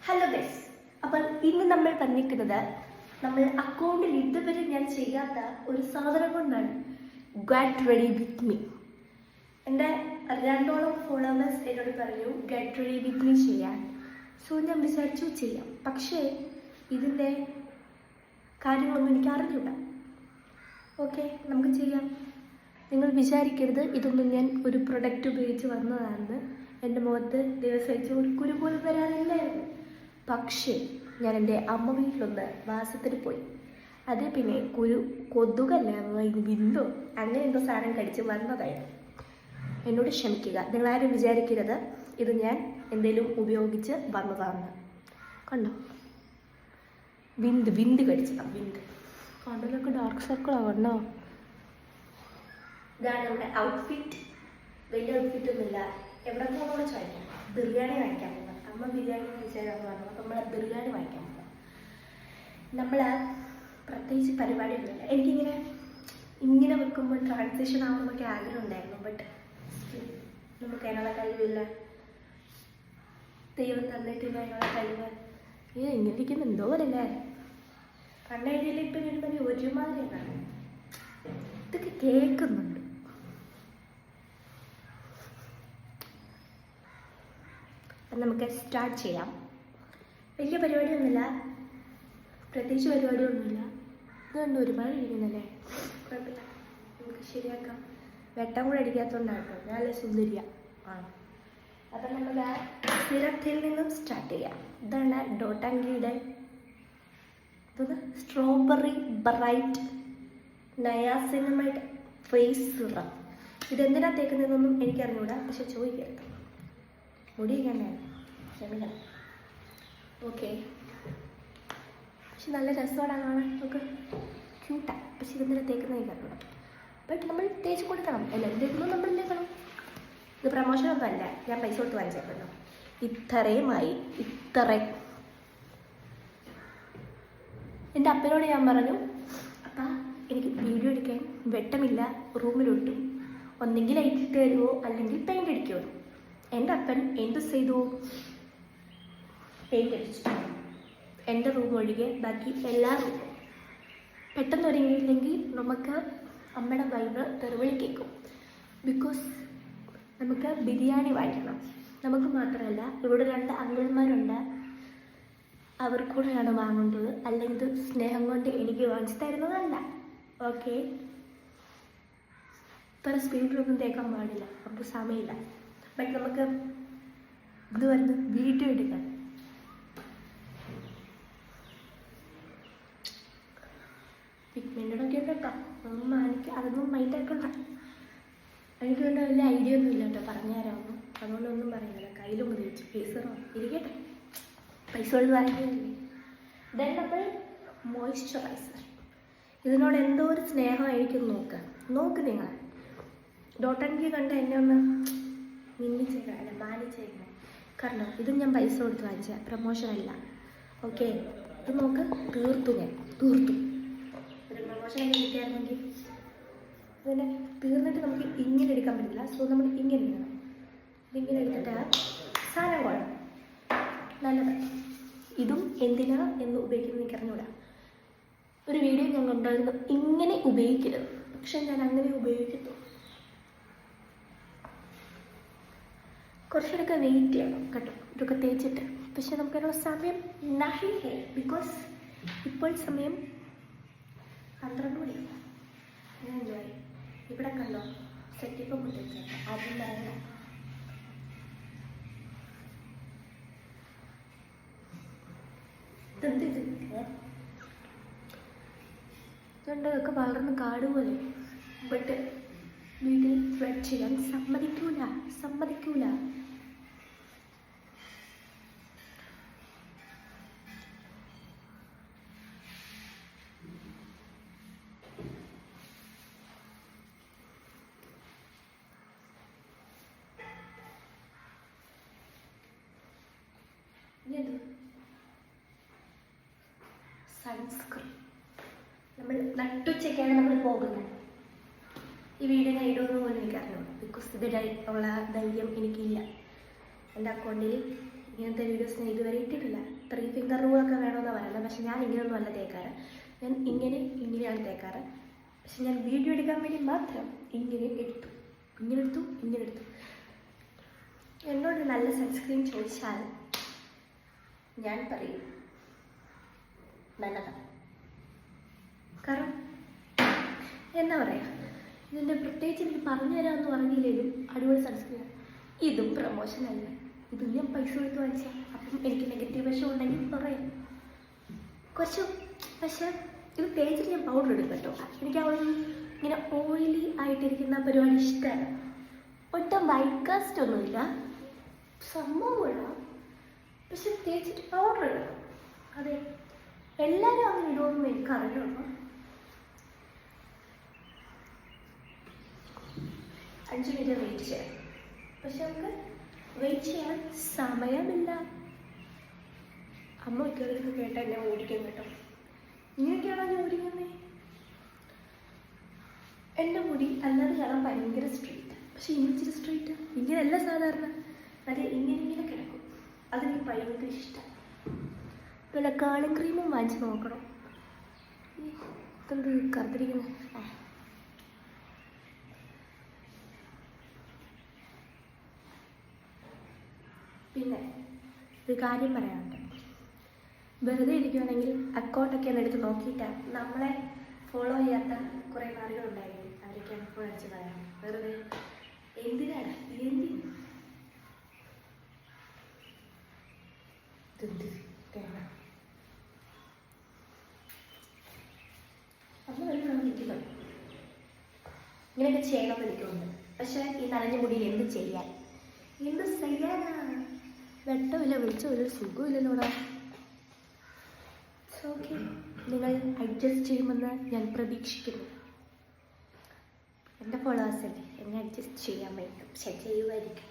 Hello guys, അപ്പോൾ ഇന്ന് നമ്മൾ പറഞ്ഞിരിക്കുന്നത് നമ്മൾ അക്കൗണ്ടിൽ ഇതുവരെ ഞാൻ ചെയ്യാത്ത ഒരു സാധനം കൊണ്ടാണ്. Get ready with me. എൻ്റെ 2 ഫോളോവേഴ്സ് എന്നോട് പറഞ്ഞു ഗെറ്റ് റെഡി വിത്ത് മീ ചെയ്യാൻ. സോ ഞാൻ വിചാരിച്ചു ചെയ്യാം. പക്ഷേ ഇതിൻ്റെ കാര്യങ്ങളൊന്നും എനിക്ക് അറിഞ്ഞില്ല. ഓക്കെ, നമുക്ക് ചെയ്യാം. നിങ്ങൾ വിചാരിക്കരുത് ഇതൊന്നും ഞാൻ ഒരു പ്രൊഡക്റ്റ് ഉപയോഗിച്ച് വന്നതാണെന്ന്. എൻ്റെ മുഖത്ത് ദിവസം ഒരു കുരു പോലും വരാനില്ലായിരുന്നു. പക്ഷേ ഞാൻ എൻ്റെ അമ്മ വീട്ടിലൊന്ന് വാസത്തിന് പോയി. അത് പിന്നെ കൊതുകല്ല, വിന്തോ അങ്ങനെ എന്തോ സാധനം കടിച്ച് വന്നതായിരുന്നു. എന്നോട് ക്ഷമിക്കുക. നിങ്ങളാരും വിചാരിക്കരുത് ഇത് ഞാൻ എന്തെങ്കിലും ഉപയോഗിച്ച് വന്നതാണെന്ന്. കണ്ടോ, വിന്ത് കടിച്ചതാണ്. വിന്ത് കണ്ടതിലൊക്കെ ഡാർക്ക് സർക്കിളാണ്. കണ്ടോ, ഇതാണ് നമ്മുടെ ഔട്ട്ഫിറ്റ്. വലിയ ഔട്ട്ഫിറ്റ് ഒന്നുമില്ല. എവിടെ പോകുമ്പോൾ ചോദിക്കാം. ബിരിയാണി വാങ്ങിക്കാൻ പോകുന്നത്. അമ്മ ബിരിയാണി കഴിച്ചാൽ പറഞ്ഞു. അപ്പം നമ്മൾ ബിരിയാണി വാങ്ങിക്കാൻ പോകും. നമ്മൾ പ്രത്യേകിച്ച് പരിപാടിയൊന്നുമില്ല. എനിക്കിങ്ങനെ വെക്കുമ്പോൾ ട്രാൻസിഷൻ ആവുന്നൊക്കെ ആഗ്രഹം ഉണ്ടായിരുന്നു. ബട്ട് നമുക്ക് അതിനുള്ള കഴിവില്ല. ദൈവം തന്നിട്ടില്ല അതിനുള്ള കഴിവ്. ഇങ്ങനെ ഇരിക്കുന്ന എന്തോ അല്ലേ. കണ്ണേടിയിൽ ഇപ്പം വരുമ്പോൾ ഒരുമാതിരിയാണ്. ഇതൊക്കെ കേൾക്കുന്നുണ്ട്. നമുക്ക് സ്റ്റാർട്ട് ചെയ്യാം. വലിയ പരിപാടിയൊന്നുമില്ല, പ്രത്യേകിച്ച് പരിപാടിയൊന്നുമില്ല. ഇതുകൊണ്ട് ഒരുപാട് ഇരിക്കുന്നല്ലേ, കുഴപ്പമില്ല, നമുക്ക് ശരിയാക്കാം. വെട്ടം കൂടെ അടിക്കാത്തതുകൊണ്ടാണ്. നല്ല സുന്ദരിയ ആണ്. അപ്പം നമുക്ക് സിറത്തിൽ നിന്നും സ്റ്റാർട്ട് ചെയ്യാം. ഇതാണ് ഡോട്ടാങ്കിയുടെ strawberry bright niacinamide face serum. ഇതെന്തിനാ തേക്കുന്നതെന്നൊന്നും എനിക്കറിഞ്ഞൂടാ, പക്ഷെ ചോദിക്കരുത്. മുടിയിക്കണ്ടേ, ക്ഷമിക്കണം. ഓക്കെ, പക്ഷെ നല്ല രസമാണ് കാണാൻ. നമുക്ക് ക്യൂട്ടാണ്. പക്ഷെ ഇതെന്തിനാ തേക്കുന്നത് എനിക്കറിഞ്ഞൂടാ. ബട്ട് നമ്മൾ തേച്ച് കൊടുക്കണം. എല്ലാവരും തേക്കുമ്പോൾ നമ്മൾ തേക്കണം. ഇത് പ്രമോഷനൊന്നും അല്ല, ഞാൻ പൈസ കൊടുത്ത് വാങ്ങിച്ചേക്കല്ലോ. ഇത്രയുമായി. എൻ്റെ അപ്പനോട് ഞാൻ പറഞ്ഞു, അപ്പ എനിക്ക് വീഡിയോ എടുക്കാൻ വെട്ടമില്ല, റൂമിലൊട്ടും. ഒന്നെങ്കിൽ ലൈറ്റ് ഇട്ട് തരുമോ അല്ലെങ്കിൽ പെയിൻ്റ് അടിക്കുമോ. എൻ്റെ അപ്പൻ എന്ത് ചെയ്തു? പെയിൻ്റ് അടിച്ചു. എൻ്റെ റൂം ഒഴികെ ബാക്കി എല്ലാ റൂമും. പെട്ടെന്ന് ഒരുങ്ങിയില്ലെങ്കിൽ നമുക്ക് അമ്മയുടെ വൈബ് തെരുവിളി കേൾക്കും. ബിക്കോസ് നമുക്ക് ബിരിയാണി വാങ്ങിക്കണം. നമുക്ക് മാത്രമല്ല, ഇവിടെ 2 അങ്കിൾമാരുണ്ട്, അവർക്കൂടെയാണ് വാങ്ങേണ്ടത്. അല്ലെങ്കിൽ സ്നേഹം കൊണ്ട് എനിക്ക് വാങ്ങിച്ചു തരുന്നതല്ല. ഓക്കെ, ഇത്ര സ്പീഡിലൊന്നും തേക്കാൻ പാടില്ല, നമുക്ക് സമയമില്ല. ബട്ട് നമുക്ക് ഇത് വന്ന് വീഡിയോ എടുക്കാം. പിഗ്മെൻ്റൊക്കെ കേട്ടോ, അതൊന്നും മൈൻഡാക്കണ്ട. എനിക്ക് വേണ്ട വലിയ ഐഡിയ ഒന്നും ഇല്ല കേട്ടോ, പറഞ്ഞുതരാമോ? അതുകൊണ്ടൊന്നും പറയുന്നില്ല. കയ്യിലും ഉപയോഗിച്ച് ഫേസറോ ഇരിക്കട്ടെ, പൈസ കൊണ്ട് വാങ്ങിക്കുന്നില്ലേ. ദെൻ നമ്മൾ മോയ്സ്ചറൈസർ. ഇതിനോട് എന്തോ ഒരു സ്നേഹമായിരിക്കും. നോക്ക് നിങ്ങൾ. ഡോട്ടാങ്കി കണ്ട എന്നെ ഒന്ന് മിന്നിച്ചേക്കണം, മാനിച്ചേക്കണം. കാരണം ഇതും ഞാൻ പൈസ കൊടുത്ത് വാങ്ങിച്ച പ്രമോഷനല്ല. ഓക്കെ, ഇത് നോക്ക്. തീർത്തു ഒരു പ്രമോഷൻ കിട്ടിയായിരുന്നെങ്കിൽ. അതിനെ തീർന്നിട്ട് നമുക്ക് ഇങ്ങനെ എടുക്കാൻ പറ്റില്ല. സോ നമ്മൾ ഇങ്ങനെ എടുക്കണം. ഇതിങ്ങനെ എടുത്തിട്ട് സാധനം കൊള്ളാം, നല്ലത്. ഇതും എന്തിനാ എന്ന് ഉപയോഗിക്കുന്നത് എനിക്ക് അറിഞ്ഞൂടാ. ഒരു വീഡിയോ ഞാൻ ഉണ്ടായിരുന്നു, ഇങ്ങനെ ഉപയോഗിക്കരുത്. പക്ഷെ ഞാൻ അങ്ങനെ ഉപയോഗിക്കുന്നു. കുറച്ചുകൂടെയൊക്കെ വെയിറ്റ് ചെയ്യണം കേട്ടോ, ഇതൊക്കെ തേച്ചിട്ട്. പക്ഷെ നമുക്കൊരു സമയം നഹി ഹേ. ബിക്കോസ് ഇപ്പോൾ സമയം 12 മണിയാണ്. എൻജോയ്. ഇവിടെ കണ്ടോ സെറ്റിപ്പ് മുട്ടിച്ച് ആദ്യം പറയണം. ഇതൊക്കെ വളർന്ന് കാട് പോലെ. ബട്ട് വീട്ടിൽ ഫ്ലഡ് ചെയ്യാൻ സമ്മതിക്കൂല. സൺസ്ക്രീൻ നമ്മൾ നട്ടുച്ചയ്ക്കാണ് നമ്മൾ പോകുന്നത്. ഈ വീഡിയോ ഞാൻ ഇടുമെന്ന് പോലും എനിക്കറിഞ്ഞു. ബിക്കോസ് ഉള്ള ധൈര്യം എനിക്കില്ല. എൻ്റെ അക്കൗണ്ടിൽ ഇങ്ങനത്തെ വീഡിയോസ് ഞാൻ ഇതുവരെ ഇട്ടിട്ടില്ല. ഫിംഗർ റൂളൊക്കെ വേണമെന്നാണ് പറയുന്നത്. പക്ഷെ ഞാൻ ഇങ്ങനെയൊന്നും അല്ല തേക്കാറ്. ഞാൻ ഇങ്ങനെയാണ് തേക്കാറ്. പക്ഷെ ഞാൻ വീഡിയോ എടുക്കാൻ വേണ്ടി മാത്രം ഇങ്ങനെ എടുത്തു. എന്നോട് നല്ല സൺസ്ക്രീൻ ചോദിച്ചാൽ ഞാൻ പറയും നല്ലതാണ്. കാരണം എന്താ പറയുക, ഇതിൻ്റെ പ്രത്യേകിച്ച് എനിക്ക് പറഞ്ഞു തരാമെന്ന് പറഞ്ഞില്ലെങ്കിലും അടിപൊളി സൺസ്ക്രീൻ. ഇതും പ്രമോഷനല്ല, ഇതും ഞാൻ പൈസ കൊടുത്ത് വാങ്ങിച്ചാൽ. അപ്പം എനിക്ക് നെഗറ്റീവ് വശം ഉണ്ടെങ്കിൽ പറയാം കുറച്ച്. പക്ഷെ ഇത് തേച്ചിട്ട് ഞാൻ പൗഡർ എടുക്കും കേട്ടോ. എനിക്ക് ആ ഒരു ഇങ്ങനെ ഓയിലി ആയിട്ടിരിക്കുന്ന പരിപാടി ഇഷ്ടമല്ല. ഒട്ടും വൈറ്റ് കാസ്റ്റ് ഒന്നുമില്ല, സംഭവമില്ല. പക്ഷെ തേച്ചിട്ട് പൗഡർ ഇടണം. അതെ, എല്ലാവരും അങ്ങനെ ഇടുമെന്ന് എനിക്ക് അറിയണം. 5 മിനിറ്റ് വെയിറ്റ് ചെയ്യാം. പക്ഷെ നമുക്ക് വെയിറ്റ് ചെയ്യാൻ സമയമില്ല. അമ്മ ഒരിക്കലും കേട്ടാൽ എന്നെ ഓടിക്കും കേട്ടോ. ഇങ്ങനെയൊക്കെയാണോ ഞാൻ ഓടിക്കുന്നത്? എൻ്റെ മുടി അല്ലാതെ കാണാൻ ഭയങ്കര സ്ട്രെയിറ്റ്, പക്ഷെ ഇച്ചിരി സ്ട്രെയിറ്റ് ഇങ്ങനെയല്ല സാധാരണ. അത് ഇങ്ങനെ കിടക്കും. അതെനിക്ക് ഭയങ്കര ഇഷ്ടം. പിന്നെ കേളിംഗ് ക്രീമും വാങ്ങിച്ച് നോക്കണം. ഇതെന്ത് കറുത്തിരിക്കുന്നത്? പിന്നെ ഒരു കാര്യം പറയാനുണ്ട്. വെറുതെ ഇരിക്കുകയാണെങ്കിൽ അക്കൗണ്ടൊക്കെ ഒന്ന് എടുത്ത് നോക്കിയിട്ട് നമ്മളെ ഫോളോ ചെയ്യാത്ത കുറേ ആളുകളുണ്ടായിരുന്നു. അവരൊക്കെയാണ് ഇപ്പോൾ അടിച്ച് പറയാം. വെറുതെ എന്തിനാണ് ഇങ്ങനെയൊക്കെ ചെയ്യണമെന്ന് എനിക്കുണ്ട്. പക്ഷെ ഈ നനഞ്ഞ മുടിയിൽ എന്ത് ചെയ്യാനാണ്? വെട്ടമില്ല, വെളിച്ചമില്ല, സുഖമില്ലല്ലോടാ. ഓക്കെ, നിങ്ങൾ അഡ്ജസ്റ്റ് ചെയ്യുമെന്ന് ഞാൻ പ്രതീക്ഷിക്കുന്നു. എൻ്റെ ഫോളോവേഴ്സല്ലേ, എന്നെ അഡ്ജസ്റ്റ് ചെയ്യാൻ പറ്റും. പക്ഷെ ചെയ്യുമായിരിക്കും.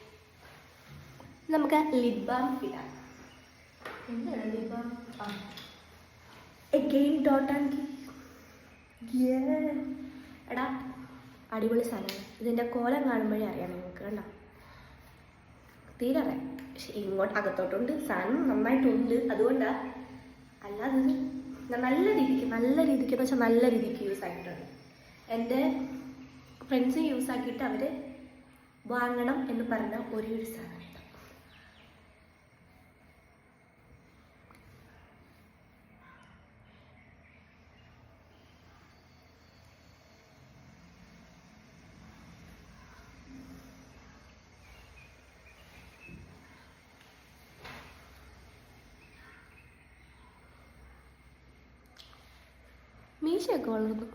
നമുക്ക് ലിപ് ബാം ഇടാം. എന്താണ് lip balm? Again dot and എടാ, അടിപൊളി സാധനമാണ്. ഇതിൻ്റെ കോലം കാണുമ്പോഴേ അറിയാം നിങ്ങൾക്ക്. കണ്ടോ, തീരെ അറിയാം. പക്ഷെ ഇങ്ങോട്ട് അകത്തോട്ടുണ്ട്, സാധനം നന്നായിട്ടുണ്ട്. അതുകൊണ്ടാണ്. അല്ലാതെ നല്ല രീതിക്ക് എന്ന് വെച്ചാൽ നല്ല രീതിക്ക് യൂസ് ആക്കിയിട്ടുണ്ട്. എൻ്റെ ഫ്രണ്ട്സ് യൂസ് ആക്കിയിട്ട് അവർ വാങ്ങണം എന്ന് പറഞ്ഞ ഒരേ ഒരു സാധനം. മീശയൊക്കെ വളർന്നു.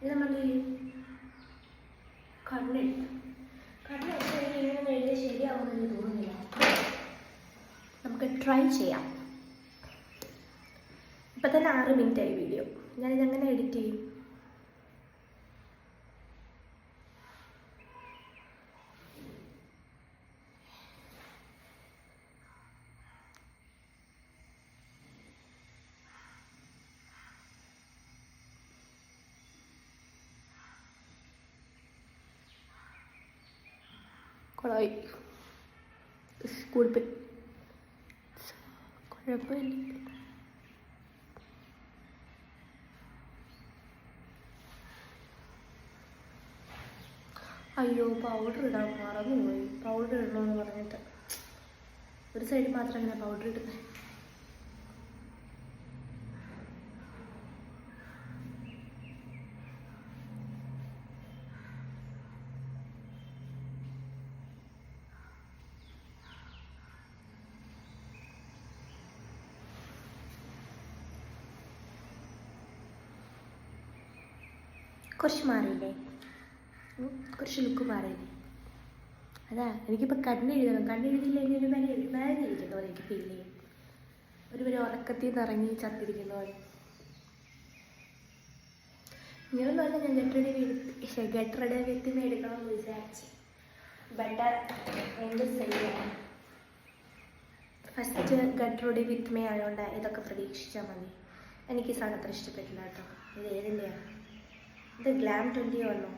ഇത് നമ്മൾ കണ്ണെഴുത്ത് എഴുതി ശരിയാവുമെന്ന് തോന്നുന്നില്ല. നമുക്ക് ട്രൈ ചെയ്യാം. ഇപ്പം തന്നെ 6 മിനിറ്റായി വീഡിയോ. ഞാനിതെങ്ങനെ എഡിറ്റ് ചെയ്യും? കൊളായി സ്കൂളിൽ കുഴപ്പമില്ല. അയ്യോ, പൗഡർ ഇടാൻ മറന്നുപോയി. പൗഡർ ഇടണമെന്ന് പറഞ്ഞിട്ട് ഒരു സൈഡ് മാത്രം അങ്ങനെ പൗഡർ ഇടുന്നത്. കുറച്ച് മാറിയില്ലേ? കുറച്ച് ലുക്ക് മാറിയില്ലേ? അതാ എനിക്കിപ്പോൾ കണ്ണെഴുതിയില്ലെങ്കിൽ ഒരു മാരേജ് ഇരിക്കുന്ന പോലെ എനിക്ക് ഫീൽ ചെയ്യും. ഒരു ഉറക്കത്തിൽ നിന്ന് ഇറങ്ങി ചത്തിരിക്കുന്ന പോലെ. ഇങ്ങനെയൊന്നും അല്ല ഞാൻ ഗെറ്റ് റെഡി വിത്ത് മീ എടുക്കണമെന്ന് വിചാരിച്ചു. ബട്ട് എന്ത് ചെയ്യാം, first get ready with me ആയതുകൊണ്ട് ഇതൊക്കെ പ്രതീക്ഷിച്ചാൽ മതി. എനിക്ക് ഈ സാധനം അത്ര ഇഷ്ടപ്പെട്ടില്ല കേട്ടോ. ഇത് ഏതിൻ്റെയാണ്? ഇത് ഗ്ലാം 20 വന്നോ?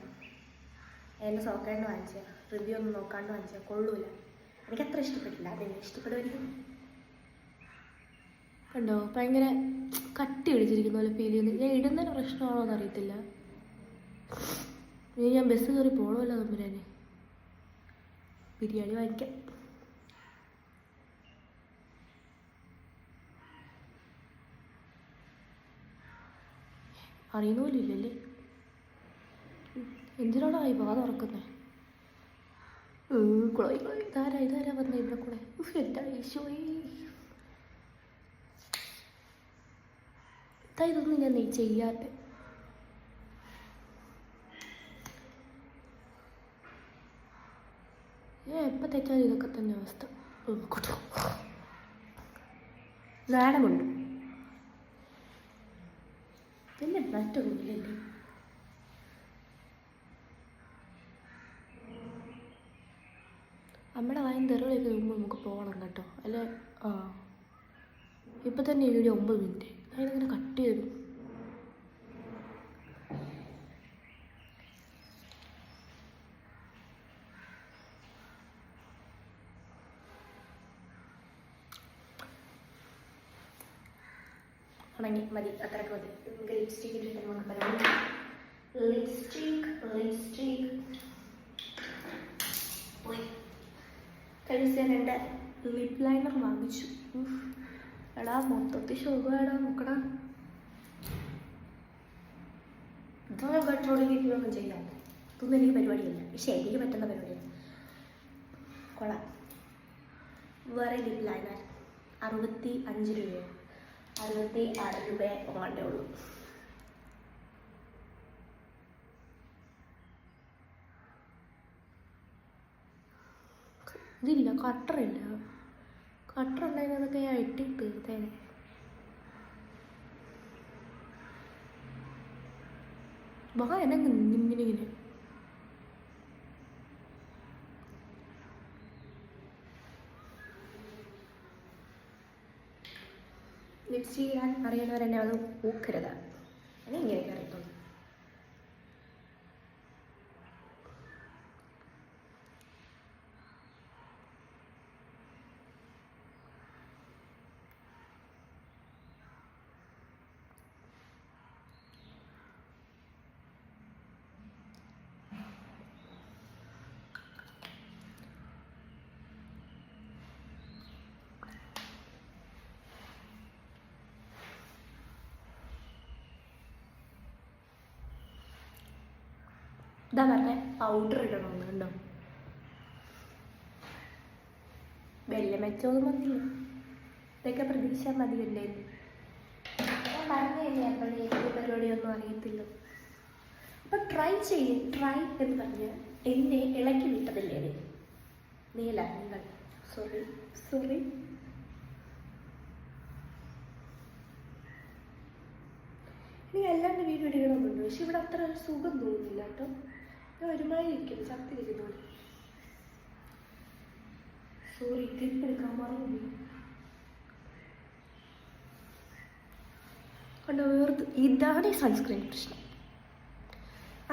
എൻ്റെ സോക്കേണ്ട വാങ്ങിച്ചാൽ റിവ്യൂ ഒന്നും നോക്കാണ്ട് വാങ്ങിച്ചാൽ കൊള്ളൂല. എനിക്കത്ര ഇഷ്ടപ്പെട്ടില്ല. അതെന്നെ ഇഷ്ടപ്പെടുമായിരിക്കും. കണ്ടോ, ഭയങ്കര കട്ടി പിടിച്ചിരിക്കുന്ന പോലെ ഫീൽ ചെയ്യുന്നു. ഞാൻ ഇടുന്നതിന് പ്രശ്നമാണോ എന്ന് അറിയത്തില്ല. ഇനി ഞാൻ ബസ് കയറി പോകണമല്ലോ തമ്പുരാന്. ബിരിയാണി വാങ്ങിക്കാം. അറിയുന്ന പോലും ഇല്ലല്ലേ. എന്തിനോടായി വാ തുറക്കുന്നേ. കുളമായി കുളമായി. ഇതാരാ വന്നേ ഇവിടെ കൂടെ. എൻ്റെ ഈശോയേ, ഇതൊന്നും ഞാൻ ചെയ്യാത്ത. ഞാൻ എപ്പോൾ തെറ്റാൽ ഇതൊക്കെ തന്നെ അവസ്ഥ. നാടമുണ്ട് പിന്നെ മറ്റൊന്നുമില്ലല്ലേ. നമ്മുടെ വായന തെറുകളൊക്കെ മുമ്പ് നമുക്ക് പോകണം കേട്ടോ. അല്ല ഇപ്പം തന്നെ ഈ വീഡിയോ 9 മിനിറ്റ്. അതിനിങ്ങനെ കട്ട് ചെയ്തു. ഉണങ്ങി മതി, അത്രയ്ക്ക് മതി. നമുക്ക് ലിപ്സ്റ്റിക് ഇട്ടിട്ട് ലിപ്സ്റ്റിക് കഴിഞ്ഞ ഞാൻ 2 ലിപ് ലൈനർ വാങ്ങിച്ചു. എടാ മൊത്തത്തിൽ ശോകമാടാ. നോക്കടാ, ഇതൊന്നും കൺട്രോളിങ്ങിലൊന്നും ചെയ്യാം. ഇതൊന്നും എനിക്ക് പരിപാടിയല്ല. പക്ഷേ എനിക്ക് പറ്റുന്ന പരിപാടിയാണ്. കൊള്ളാം. വേറെ ലിപ് ലൈനർ 65 രൂപയോ 66 രൂപയെ വേണ്ടേ ഉള്ളൂ. ഇതില്ല, കട്ടറില്ല. കട്ടർ ഉണ്ടായിരുന്നതൊക്കെ ഞാൻ ഇട്ടി തീർത്തേനെ. വാ എന്നെ ഇങ്ങനെ ലിപ്സ്റ്റിക് ഇടാൻ അറിയുന്നവരെന്നെ അത് ഊക്കരുത്. എന്നെ ഇങ്ങനെയൊക്കെ അറിയത്തുള്ളൂ. ഇതാ പറഞ്ഞ പൗഡർ ഇടണമെന്ന്. കണ്ടോ, വെല്ല മെച്ചമൊന്നും മതിയില്ല. ഇതൊക്കെ പ്രതീക്ഷ മതി. എൻ്റെ ഞാൻ പറഞ്ഞതല്ലേ അപ്പോൾ എനിക്ക് പരിപാടിയൊന്നും അറിയത്തില്ല. അപ്പം ട്രൈ എന്ന് പറഞ്ഞ് എന്നെ ഇളക്കി വിട്ടതല്ലേ നിങ്ങൾ. സോറി ഇനി അല്ലാണ്ട് വീഡിയോ ഇടണമെന്നുണ്ട്. പക്ഷെ ഇവിടെ അത്ര സുഖം തോന്നുന്നില്ല കേട്ടോ. ഞാൻ ഒരുമാതിരി ഇരിക്കുന്നു, ചത്തിരിക്കുന്നു. സോറി, ക്ലിപ്പ് എടുക്കാൻ മറന്നു. കണ്ടോ, ഇതാണ് ഈ സൺസ്ക്രീൻ പ്രശ്നം.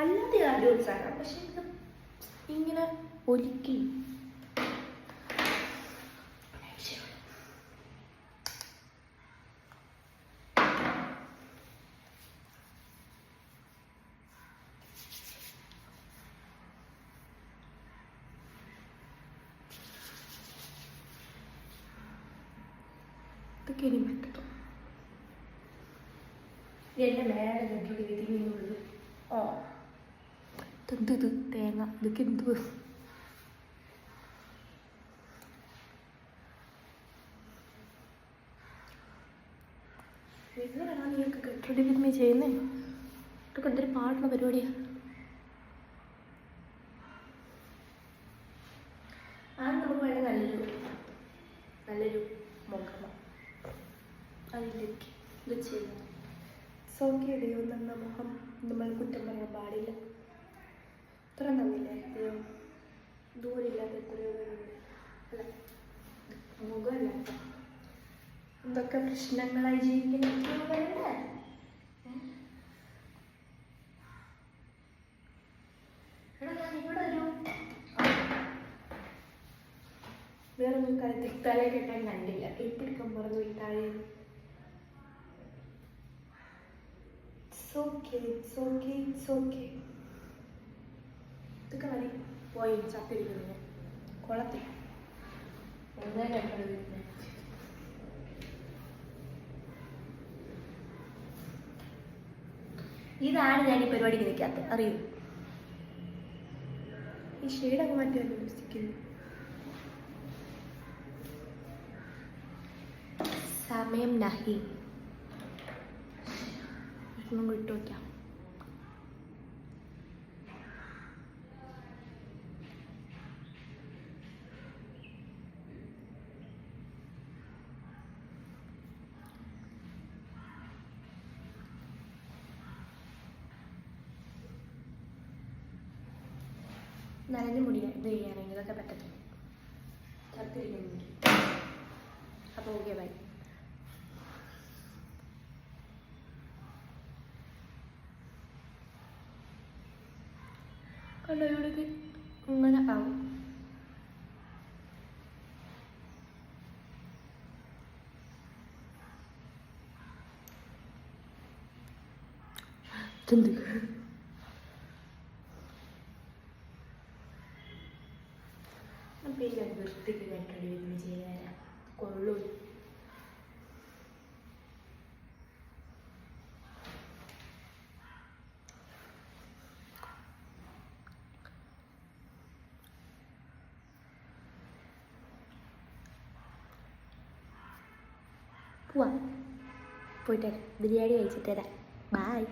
അല്ലാതെ ആരോഗ്യസാണ്. പക്ഷെ ഇത് ഇങ്ങനെ ഒരിക്കലും ഇതൊക്കെ ഇനി പറ്റത്തും. എൻ്റെ മേലെ കെട്ടി വിരിഞ്ഞുള്ളൂ. ഇതെന്ത് തേങ്ങ, ഇതൊക്കെ എന്ത് എങ്ങനെയാണോ നീയൊക്കെ കെട്ടി വിരുമി ചെയ്യുന്നേ? ഇതൊക്കെ എന്തൊരു പാടുന്ന പരിപാടിയാണ്. നമുക്ക് വേണമെങ്കിൽ നല്ലൊരു മുഖമ അതിലേക്ക് ഇത് ചെയ്യാം. സോക്കിയുടെ നന്ന മുഖം നമ്മൾ കുറ്റം പറയാൻ പാടില്ല. ഇത്ര നന്നില്ലേ? ദൂരമില്ലാത്ത എത്രയോ അല്ല, മുഖമല്ല. എന്തൊക്കെ പ്രശ്നങ്ങളായി ജീവിക്കുന്നവരല്ലേ? എടാ, ഞാൻ ഇവിടെ തല കെട്ടാൻ കണ്ടില്ല. കെട്ടിയെടുക്കാൻ പറഞ്ഞു താഴെ. ഇതൊക്കെ മതി. പോയി ചത്തിരിക്കുന്നു കുളത്തിൽ. ഇതാണ് ഞാൻ ഈ പരിപാടിക്ക് നിൽക്കാത്തത്, അറിയൂ. ഈ ഷെയ്ഡൊക്കെ മാറ്റിയല്ലോ ലിപ്സ്റ്റിക്കിൽ. സമയം നഹി ഇട്ട് വയ്ക്കാം. നനഞ്ഞു മുടിയ ഇത് ചെയ്യാനെങ്കിൽ ഇതൊക്കെ പറ്റത്തില്ല. ചത്തിരിക്കുന്നു. അപ്പോൾ ഓക്കെ ബൈ. കണ്ടോ ഇവിടേക്ക് ഇങ്ങനെ ആവും. എന്ത് പിന്നെ വൃത്തിക്ക് കെട്ടടി വരുന്ന ചെയ്യാൻ കൊള്ളൂ. പോവാം, പോയിട്ട് ബിരിയാണി കഴിച്ചിട്ട് തരാം. ബായ്.